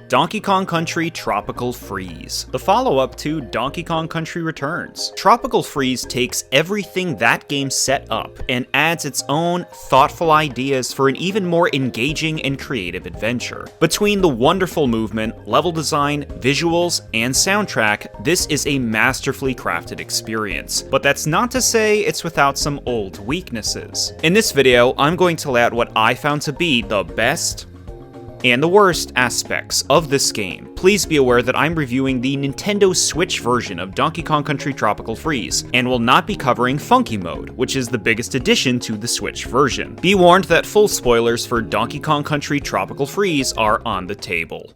Donkey Kong Country Tropical Freeze, the follow-up to Donkey Kong Country Returns. Tropical Freeze takes everything that game set up and adds its own thoughtful ideas for an even more engaging and creative adventure. Between the wonderful movement, level design, visuals, and soundtrack, this is a masterfully crafted experience. But that's not to say it's without some old weaknesses. In this video, I'm going to lay out what I found to be the best and the worst aspects of this game. Please be aware that I'm reviewing the Nintendo Switch version of Donkey Kong Country Tropical Freeze, and will not be covering Funky Mode, which is the biggest addition to the Switch version. Be warned that full spoilers for Donkey Kong Country Tropical Freeze are on the table.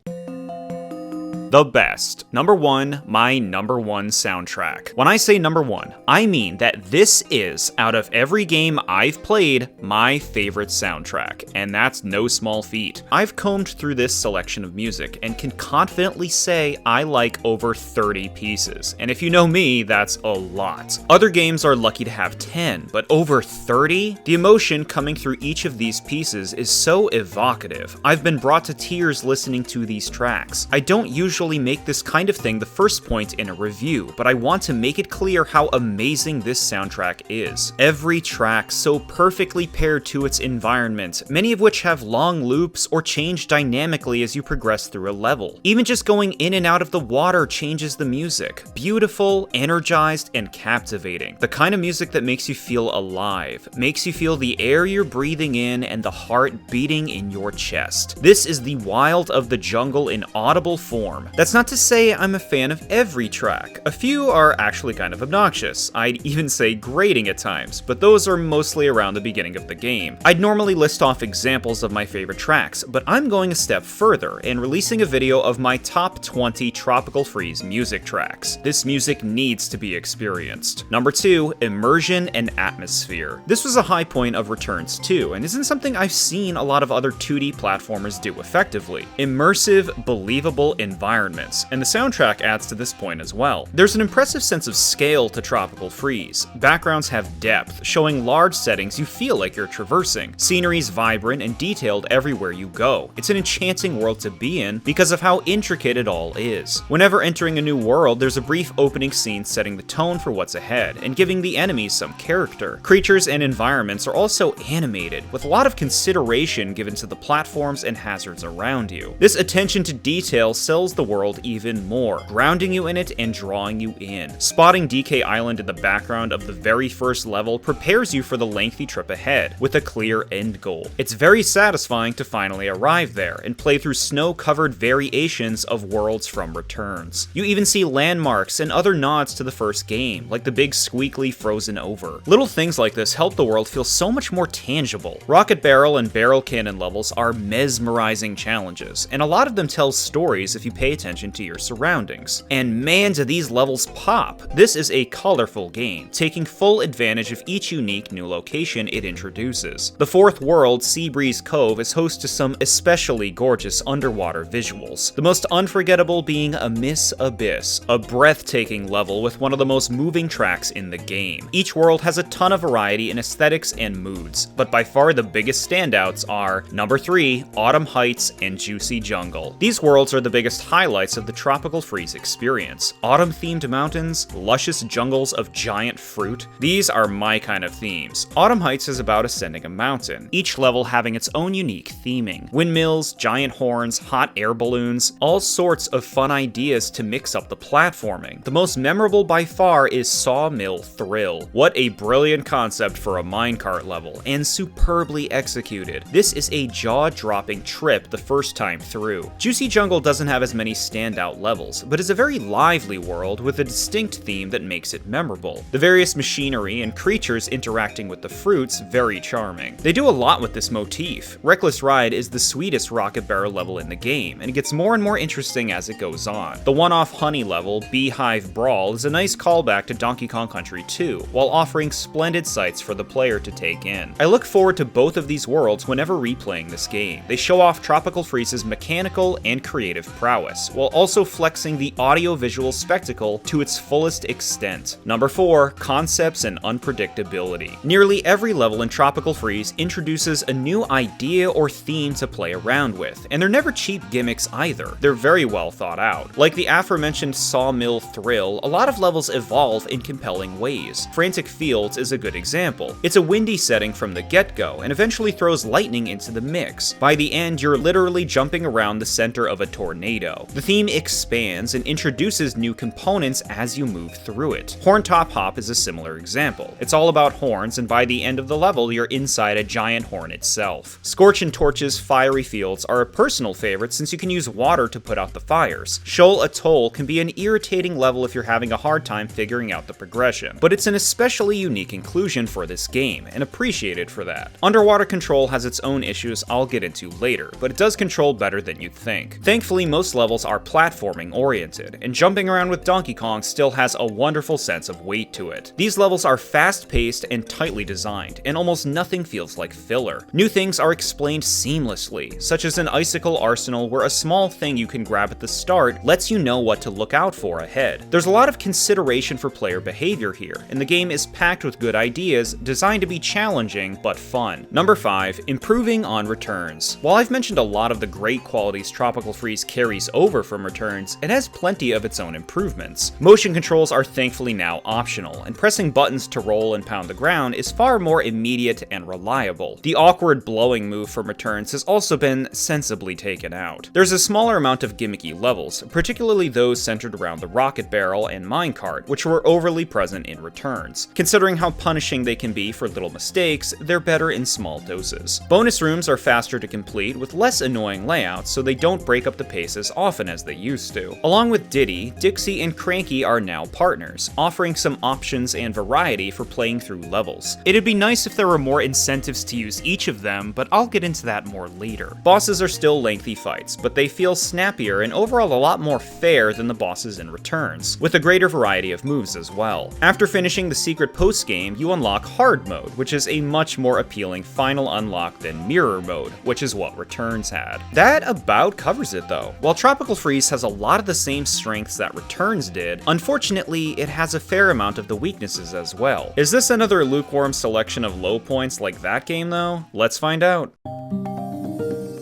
The best. Number 1, my number 1 soundtrack. When I say number 1, I mean that this is, out of every game I've played, my favorite soundtrack, and that's no small feat. I've combed through this selection of music and can confidently say I like over 30 pieces, and if you know me, that's a lot. Other games are lucky to have 10, but over 30? The emotion coming through each of these pieces is so evocative. I've been brought to tears listening to these tracks. I don't usually make this kind of thing the first point in a review, but I want to make it clear how amazing this soundtrack is. Every track so perfectly paired to its environment, many of which have long loops or change dynamically as you progress through a level. Even just going in and out of the water changes the music. Beautiful, energized, and captivating. The kind of music that makes you feel alive, makes you feel the air you're breathing in and the heart beating in your chest. This is the wild of the jungle in audible form. That's not to say I'm a fan of every track. A few are actually kind of obnoxious. I'd even say grating at times, but those are mostly around the beginning of the game. I'd normally list off examples of my favorite tracks, but I'm going a step further and releasing a video of my top 20 Tropical Freeze music tracks. This music needs to be experienced. Number 2, immersion and atmosphere. This was a high point of Returns 2, and isn't something I've seen a lot of other 2D platformers do effectively. Immersive, believable environments, and the soundtrack adds to this point as well. There's an impressive sense of scale to Tropical Freeze. Backgrounds have depth, showing large settings you feel like you're traversing. Scenery's vibrant and detailed everywhere you go. It's an enchanting world to be in because of how intricate it all is. Whenever entering a new world, there's a brief opening scene setting the tone for what's ahead and giving the enemies some character. Creatures and environments are also animated, with a lot of consideration given to the platforms and hazards around you. This attention to detail sells the world even more, grounding you in it and drawing you in. Spotting DK Island in the background of the very first level prepares you for the lengthy trip ahead, with a clear end goal. It's very satisfying to finally arrive there and play through snow-covered variations of worlds from Returns. You even see landmarks and other nods to the first game, like the big squeakly frozen over. Little things like this help the world feel so much more tangible. Rocket Barrel and Barrel Cannon levels are mesmerizing challenges, and a lot of them tell stories if you pay attention to your surroundings. And man, do these levels pop! This is a colorful game, taking full advantage of each unique new location it introduces. The fourth world, Seabreeze Cove, is host to some especially gorgeous underwater visuals. The most unforgettable being Abyss Abyss, a breathtaking level with one of the most moving tracks in the game. Each world has a ton of variety in aesthetics and moods, but by far the biggest standouts are number 3, Autumn Heights and Juicy Jungle. These worlds are the biggest highlights of the Tropical Freeze experience. Autumn-themed mountains, luscious jungles of giant fruit. These are my kind of themes. Autumn Heights is about ascending a mountain, each level having its own unique theming. Windmills, giant horns, hot air balloons, all sorts of fun ideas to mix up the platforming. The most memorable by far is Sawmill Thrill. What a brilliant concept for a minecart level, and superbly executed. This is a jaw-dropping trip the first time through. Juicy Jungle doesn't have as many standout levels, but is a very lively world with a distinct theme that makes it memorable. The various machinery and creatures interacting with the fruits very charming. They do a lot with this motif. Reckless Ride is the sweetest Rocket Barrel level in the game, and it gets more and more interesting as it goes on. The one-off honey level, Beehive Brawl, is a nice callback to Donkey Kong Country 2, while offering splendid sights for the player to take in. I look forward to both of these worlds whenever replaying this game. They show off Tropical Freeze's mechanical and creative prowess. levels, while also flexing the audio-visual spectacle to its fullest extent. Number 4, concepts and unpredictability. Nearly every level in Tropical Freeze introduces a new idea or theme to play around with, and they're never cheap gimmicks either. They're very well thought out. Like the aforementioned Sawmill Thrill, a lot of levels evolve in compelling ways. Frantic Fields is a good example. It's a windy setting from the get-go, and eventually throws lightning into the mix. By the end, you're literally jumping around the center of a tornado. The theme expands and introduces new components as you move through it. Horn Top Hop is a similar example. It's all about horns, and by the end of the level, you're inside a giant horn itself. Scorch and Torch's Fiery Fields are a personal favorite since you can use water to put out the fires. Shoal Atoll can be an irritating level if you're having a hard time figuring out the progression, but it's an especially unique inclusion for this game, and appreciated for that. Underwater Control has its own issues I'll get into later, but it does control better than you'd think. Thankfully, most levels are platforming oriented, and jumping around with Donkey Kong still has a wonderful sense of weight to it. These levels are fast-paced and tightly designed, and almost nothing feels like filler. New things are explained seamlessly, such as an icicle arsenal where a small thing you can grab at the start lets you know what to look out for ahead. There's a lot of consideration for player behavior here, and the game is packed with good ideas designed to be challenging but fun. Number 5, improving on returns. While I've mentioned a lot of the great qualities Tropical Freeze carries over from Returns, it has plenty of its own improvements. Motion controls are thankfully now optional, and pressing buttons to roll and pound the ground is far more immediate and reliable. The awkward blowing move from Returns has also been sensibly taken out. There's a smaller amount of gimmicky levels, particularly those centered around the rocket barrel and minecart, which were overly present in Returns. Considering how punishing they can be for little mistakes, they're better in small doses. Bonus rooms are faster to complete with less annoying layouts, so they don't break up the pace as often as they used to. Along with Diddy, Dixie and Cranky are now partners, offering some options and variety for playing through levels. It'd be nice if there were more incentives to use each of them, but I'll get into that more later. Bosses are still lengthy fights, but they feel snappier and overall a lot more fair than the bosses in Returns, with a greater variety of moves as well. After finishing the secret post-game, you unlock Hard Mode, which is a much more appealing final unlock than Mirror Mode, which is what Returns had. That about covers it though. While Tropical Freeze has a lot of the same strengths that Returns did, unfortunately it has a fair amount of the weaknesses as well. Is this another lukewarm selection of low points like that game though? Let's find out.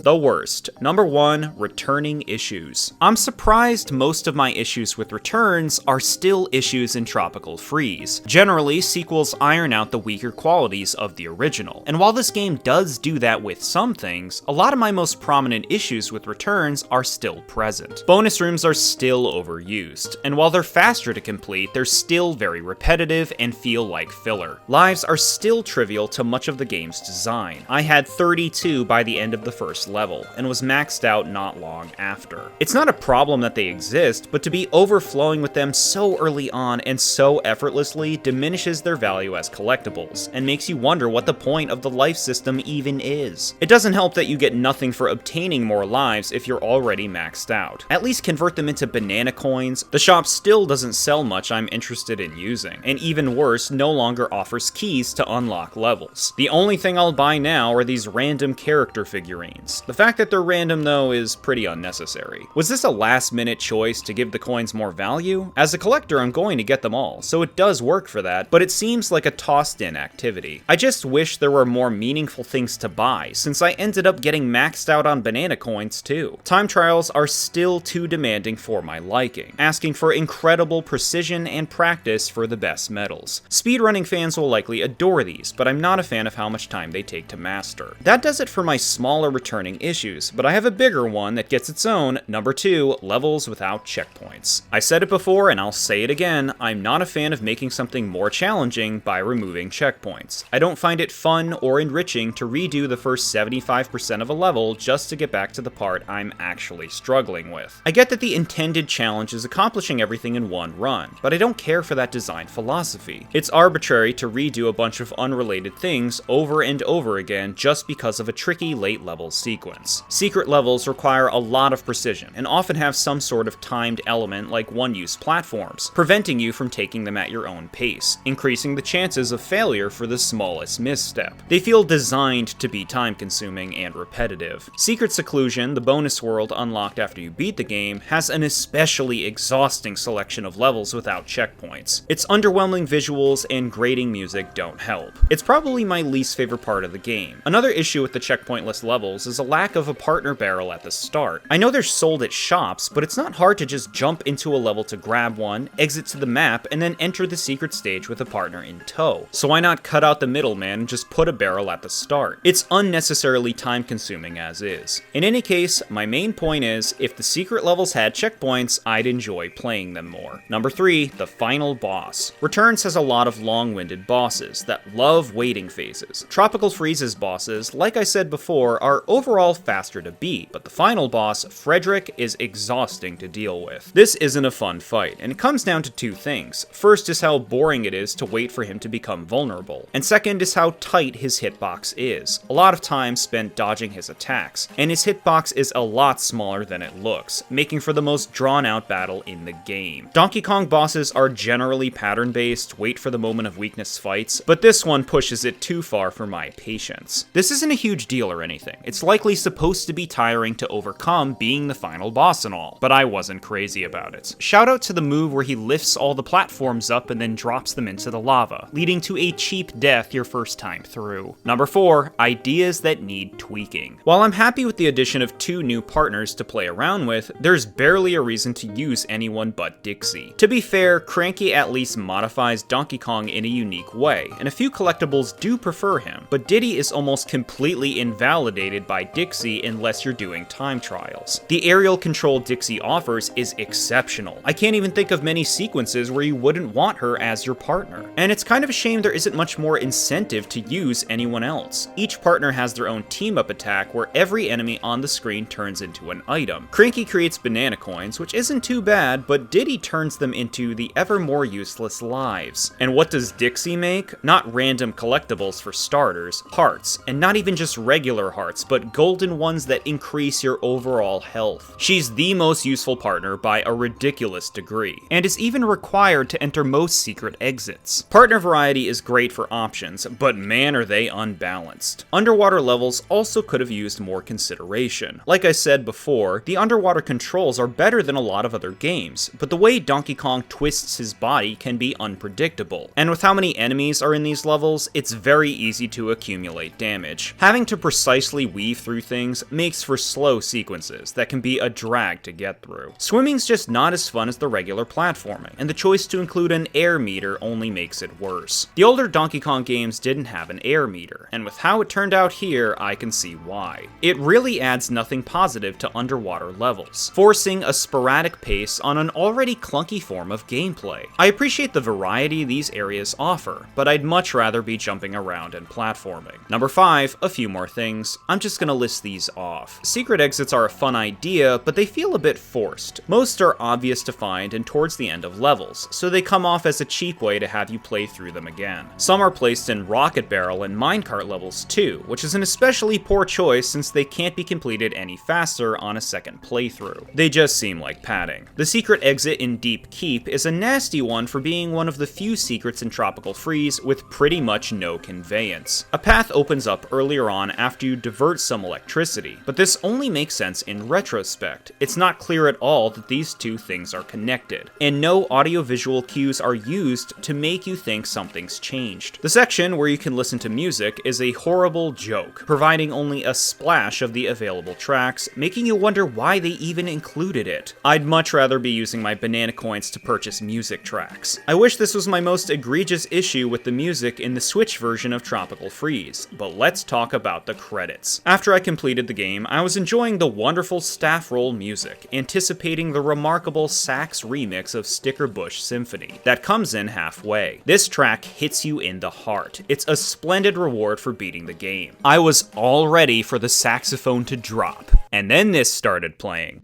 The worst. Number 1, returning issues. I'm surprised most of my issues with Returns are still issues in Tropical Freeze. Generally, sequels iron out the weaker qualities of the original, and while this game does do that with some things, a lot of my most prominent issues with Returns are still present. Bonus rooms are still overused, and while they're faster to complete, they're still very repetitive and feel like filler. Lives are still trivial to much of the game's design. I had 32 by the end of the first level, and was maxed out not long after. It's not a problem that they exist, but to be overflowing with them so early on and so effortlessly diminishes their value as collectibles, and makes you wonder what the point of the life system even is. It doesn't help that you get nothing for obtaining more lives if you're already maxed out. At least convert them into banana coins. The shop still doesn't sell much I'm interested in using, and even worse, no longer offers keys to unlock levels. The only thing I'll buy now are these random character figurines. The fact that they're random, though, is pretty unnecessary. Was this a last-minute choice to give the coins more value? As a collector, I'm going to get them all, so it does work for that, but it seems like a tossed-in activity. I just wish there were more meaningful things to buy, since I ended up getting maxed out on banana coins, too. Time trials are still too demanding for my liking, asking for incredible precision and practice for the best medals. Speedrunning fans will likely adore these, but I'm not a fan of how much time they take to master. That does it for my smaller returning issues, but I have a bigger one that gets its own. Number 2, levels without checkpoints. I said it before and I'll say it again, I'm not a fan of making something more challenging by removing checkpoints. I don't find it fun or enriching to redo the first 75% of a level just to get back to the part I'm actually struggling with. I get that the intended challenge is accomplishing everything in one run, but I don't care for that design philosophy. It's arbitrary to redo a bunch of unrelated things over and over again just because of a tricky late level sequence. sequence. Secret levels require a lot of precision, and often have some sort of timed element like one-use platforms, preventing you from taking them at your own pace, increasing the chances of failure for the smallest misstep. They feel designed to be time-consuming and repetitive. Secret Seclusion, the bonus world unlocked after you beat the game, has an especially exhausting selection of levels without checkpoints. Its underwhelming visuals and grating music don't help. It's probably my least favorite part of the game. Another issue with the checkpointless levels is a lack of a partner barrel at the start. I know they're sold at shops, but it's not hard to just jump into a level to grab one, exit to the map, and then enter the secret stage with a partner in tow. So why not cut out the middleman and just put a barrel at the start? It's unnecessarily time-consuming as is. In any case, my main point is, if the secret levels had checkpoints, I'd enjoy playing them more. Number 3, the final boss. Returns has a lot of long-winded bosses that love waiting phases. Tropical Freeze's bosses, like I said before, are overall faster to beat, but the final boss, Frederick, is exhausting to deal with. This isn't a fun fight, and it comes down to two things. First is how boring it is to wait for him to become vulnerable, and second is how tight his hitbox is. A lot of time spent dodging his attacks, and his hitbox is a lot smaller than it looks, making for the most drawn-out battle in the game. Donkey Kong bosses are generally pattern-based, wait for the moment of weakness fights, but this one pushes it too far for my patience. This isn't a huge deal or anything. It's likely supposed to be tiring to overcome being the final boss and all, but I wasn't crazy about it. Shout out to the move where he lifts all the platforms up and then drops them into the lava, leading to a cheap death your first time through. Number 4, ideas that need tweaking. While I'm happy with the addition of 2 new partners to play around with, there's barely a reason to use anyone but Dixie. To be fair, Cranky at least modifies Donkey Kong in a unique way, and a few collectibles do prefer him, but Diddy is almost completely invalidated by Dixie unless you're doing time trials. The aerial control Dixie offers is exceptional. I can't even think of many sequences where you wouldn't want her as your partner. And it's kind of a shame there isn't much more incentive to use anyone else. Each partner has their own team-up attack where every enemy on the screen turns into an item. Cranky creates banana coins, which isn't too bad, but Diddy turns them into the ever more useless lives. And what does Dixie make? Not random collectibles for starters, hearts, and not even just regular hearts, but golden ones that increase your overall health. She's the most useful partner by a ridiculous degree, and is even required to enter most secret exits. Partner variety is great for options, but man are they unbalanced. Underwater levels also could have used more consideration. Like I said before, the underwater controls are better than a lot of other games, but the way Donkey Kong twists his body can be unpredictable. And with how many enemies are in these levels, it's very easy to accumulate damage. Having to precisely weave through things makes for slow sequences that can be a drag to get through. Swimming's just not as fun as the regular platforming, and the choice to include an air meter only makes it worse. The older Donkey Kong games didn't have an air meter, and with how it turned out here, I can see why. It really adds nothing positive to underwater levels, forcing a sporadic pace on an already clunky form of gameplay. I appreciate the variety these areas offer, but I'd much rather be jumping around and platforming. Number 5, a few more things. I'm just gonna list these off. Secret exits are a fun idea, but they feel a bit forced. Most are obvious to find and towards the end of levels, so they come off as a cheap way to have you play through them again. Some are placed in Rocket Barrel and Minecart levels too, which is an especially poor choice since they can't be completed any faster on a second playthrough. They just seem like padding. The secret exit in Deep Keep is a nasty one for being one of the few secrets in Tropical Freeze with pretty much no conveyance. A path opens up earlier on after you divert some electricity, but this only makes sense in retrospect. It's not clear at all that these two things are connected, and no audiovisual cues are used to make you think something's changed. The section where you can listen to music is a horrible joke, providing only a splash of the available tracks, making you wonder why they even included it. I'd much rather be using my banana coins to purchase music tracks. I wish this was my most egregious issue with the music in the Switch version of Tropical Freeze, but let's talk about the credits. After I completed the game, I was enjoying the wonderful staff roll music, anticipating the remarkable sax remix of Sticker Bush Symphony that comes in halfway. This track hits you in the heart. It's a splendid reward for beating the game. I was all ready for the saxophone to drop, and then this started playing.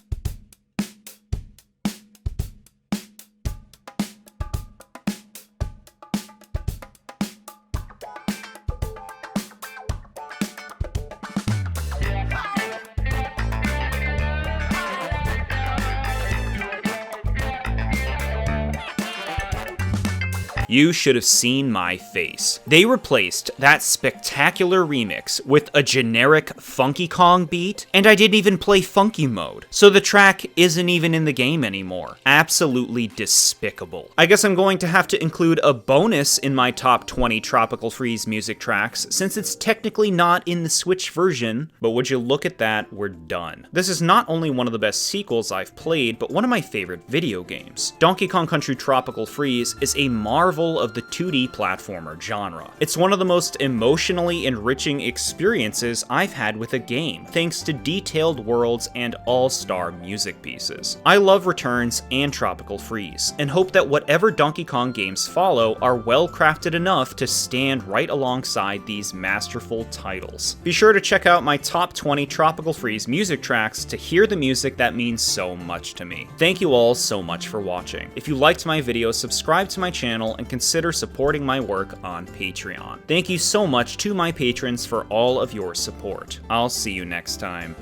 You should have seen my face. They replaced that spectacular remix with a generic Funky Kong beat, and I didn't even play Funky Mode, so the track isn't even in the game anymore. Absolutely despicable. I guess I'm going to have to include a bonus in my top 20 Tropical Freeze music tracks, since it's technically not in the Switch version, but would you look at that, we're done. This is not only one of the best sequels I've played, but one of my favorite video games. Donkey Kong Country Tropical Freeze is a marvel of the 2D platformer genre. It's one of the most emotionally enriching experiences I've had with a game, thanks to detailed worlds and all-star music pieces. I love Returns and Tropical Freeze, and hope that whatever Donkey Kong games follow are well crafted enough to stand right alongside these masterful titles. Be sure to check out my top 20 Tropical Freeze music tracks to hear the music that means so much to me. Thank you all so much for watching. If you liked my video, subscribe to my channel and consider supporting my work on Patreon. Thank you so much to my patrons for all of your support. I'll see you next time.